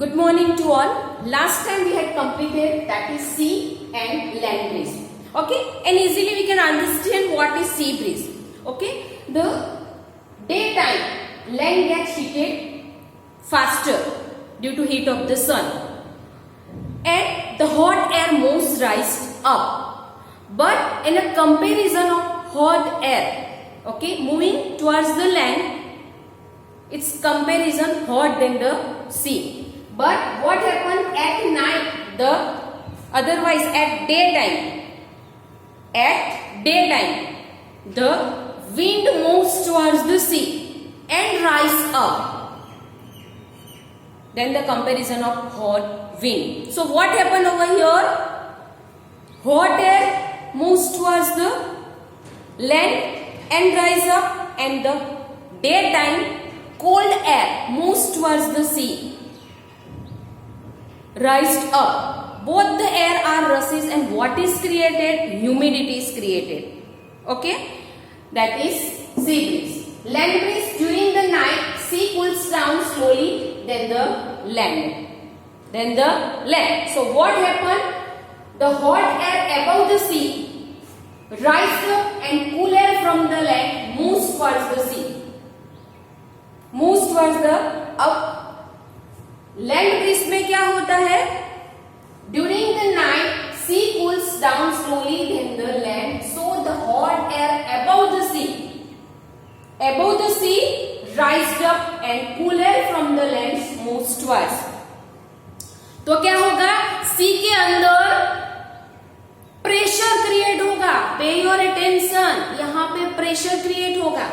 Good morning to all. Last time we had completed that is sea and land breeze. Okay, and easily we can understand what is sea breeze. Okay, the daytime land gets heated faster due to heat of the sun, and the hot air moves rise up. But in a comparison of hot air, okay, moving towards the land, its comparison hot than the sea. But what happened at night? Otherwise at daytime, the wind moves towards the sea and rise up. Then the comparison of hot wind. So what happened over here? Hot air moves towards the land and rise up, and the daytime cold air moves towards the sea, rised up. Both the air are rushes, and what is created? Humidity is created. Okay, that is sea breeze. Land breeze, during the night, sea cools down slowly, then the land. So what happened? The hot air above the sea rise up, and cool air from the land moves towards the sea, moves towards the up. Land breeze में क्या होता है? During the night sea cools down slowly then the land, so the hot air above the sea raised up and cool air from the land moves towards. तो क्या होगा? सी के अंदर pressure create होगा. पे योर अटेंशन, यहां पे pressure create होगा.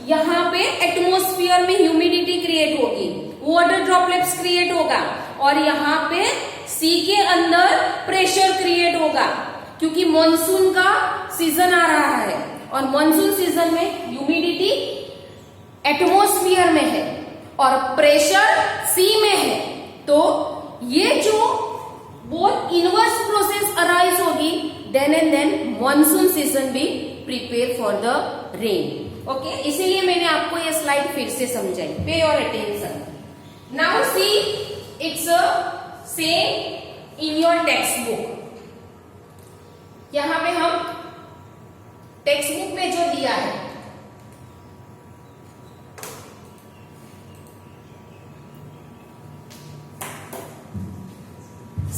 यहां पे एटमॉस्फेयर में ह्यूमिडिटी क्रिएट होगी, वाटर ड्रॉपलेट्स क्रिएट होगा, और यहाँ पे सी के अंदर प्रेशर क्रिएट होगा, क्योंकि मॉनसून का सीजन आ रहा है और मॉनसून सीजन में ह्यूमिडिटी एटमॉस्फेयर में है और प्रेशर सी में है. तो ये जो बहुत इनवर्स प्रोसेस अराइज होगी, then and then monsoon season भी prepare for the rain. Okay, इसीलिए मैंने आपको ये स्लाइड फिर से समझाई. Pay your attention. Now see, it's a same in your textbook. यहां पे हम टेक्स्ट बुक में जो दिया है,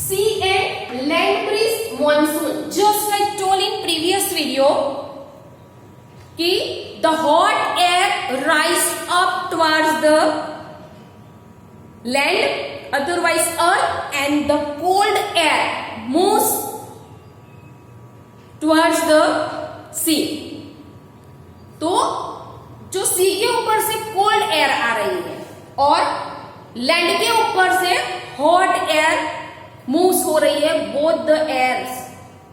sea and land breeze monsoon, just like told in previous video कि the hot air rise up towards the land, otherwise earth, and the cold air moves towards the sea. तो जो sea के ऊपर से कोल्ड एयर आ रही है और land के ऊपर से हॉट एयर मूव्स हो रही है, बोथ द एयर्स.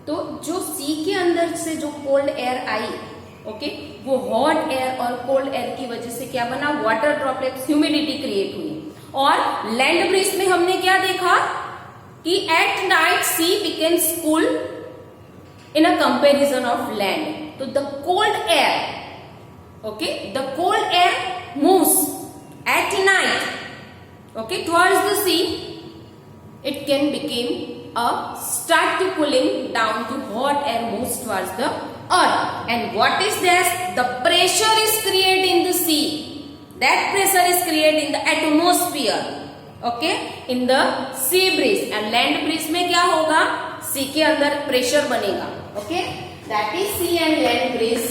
तो जो सी के अंदर से जो कोल्ड एयर आई, ओके, वो हॉट एयर और कोल्ड एयर की वजह से क्या बना? वाटर ड्रॉपलेट्स, ह्यूमिडिटी क्रिएट हुई. और लैंड ब्रीज में हमने क्या देखा कि at night sea becomes cool in a comparison of land. तो the cold air, okay, the cold air moves at night, okay, towards the sea. It can become a start to cooling down to hot air moves towards the earth. And what is this? The pressure is created in the sea. That pressure is created in the atmosphere, okay, in the sea breeze. And land breeze में क्या होगा? sea के अंदर pressure बनेगा, okay. That is sea and land breeze.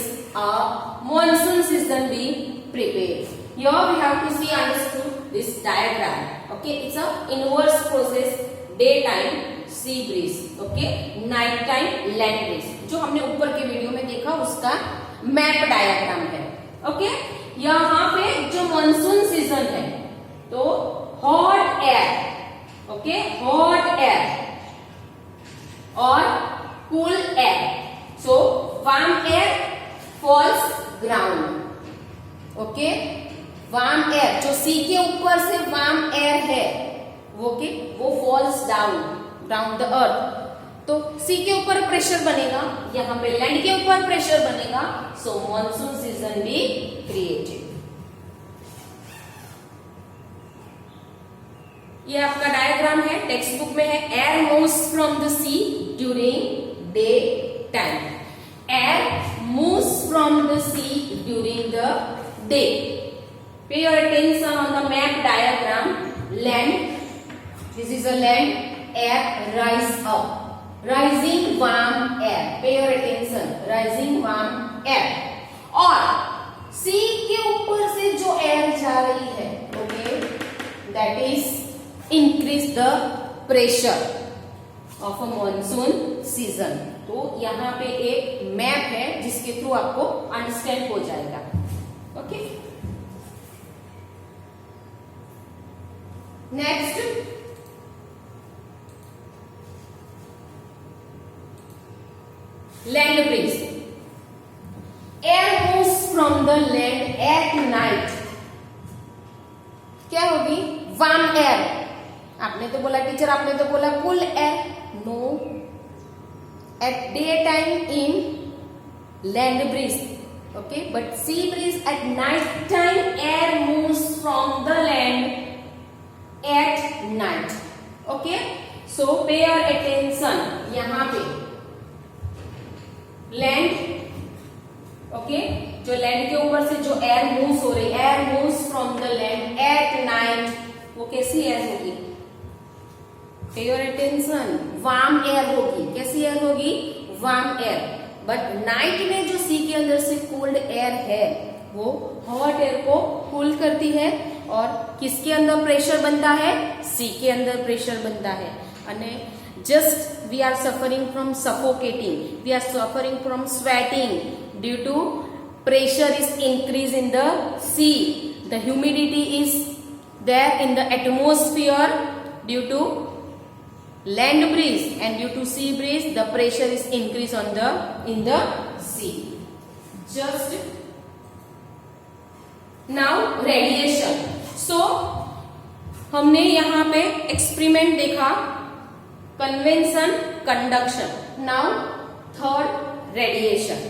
Monsoon season be prepared. Here we have to see understood this diagram, okay. It's a inverse process. Daytime sea breeze, okay, night time land breeze. जो हमने ऊपर के video में देखा उसका map diagram है, okay. यहाँ पे जो मॉनसून सीजन है, तो hot air, okay, hot air और cool air. So warm air falls ground, okay. Warm air जो सी के ऊपर से वार्म एयर है, वो फॉल्स डाउन द अर्थ. तो सी के ऊपर प्रेशर बनेगा, यहाँ पे लैंड के ऊपर प्रेशर बनेगा. सो मॉनसून सीजन भी क्रिएटेड. ये आपका डायग्राम है, टेक्स्ट बुक में है। Air moves from the sea during day time. Air moves from the sea during the day. Pay your attention on the map diagram. Land, this is a land. Air rise up, rising warm air. Pay your attention, rising warm air. और sea के ऊपर से जो air जा रही है, okay, that is increase the pressure of a monsoon season. तो यहाँ पे एक मैप है जिसके थ्रू आपको अंडरस्टैंड हो जाएगा। Okay, next land breeze. Air moves from the land at night. क्या होगी? Warm air. आपने तो बोला टीचर, आपने तो बोला cool air. No, at day time in land breeze, okay, but sea breeze at night time air moves from the land at night. Okay, so pay your attention, यहां पे land, okay, जो land के ऊपर से जो air moves हो रही, air moves from the land at night, वो कैसी एयर होगी? पे योर अटेंशन, वार्म एयर होगी। कैसी एयर होगी? Warm air. बट नाइट में जो सी के अंदर से कोल्ड एयर है वो हॉट एयर को कूल करती है। और किसके अंदर प्रेशर बनता है? सी के अंदर प्रेशर बनता है। अने just we are suffering from suffocating, we are suffering from sweating due to pressure is increase in the sea. The humidity is there in the atmosphere due to land breeze, and due to sea breeze the pressure is increase on the in the sea. Just now radiation. So हमने यहाँ पे experiment देखा, convention, conduction. Now third radiation.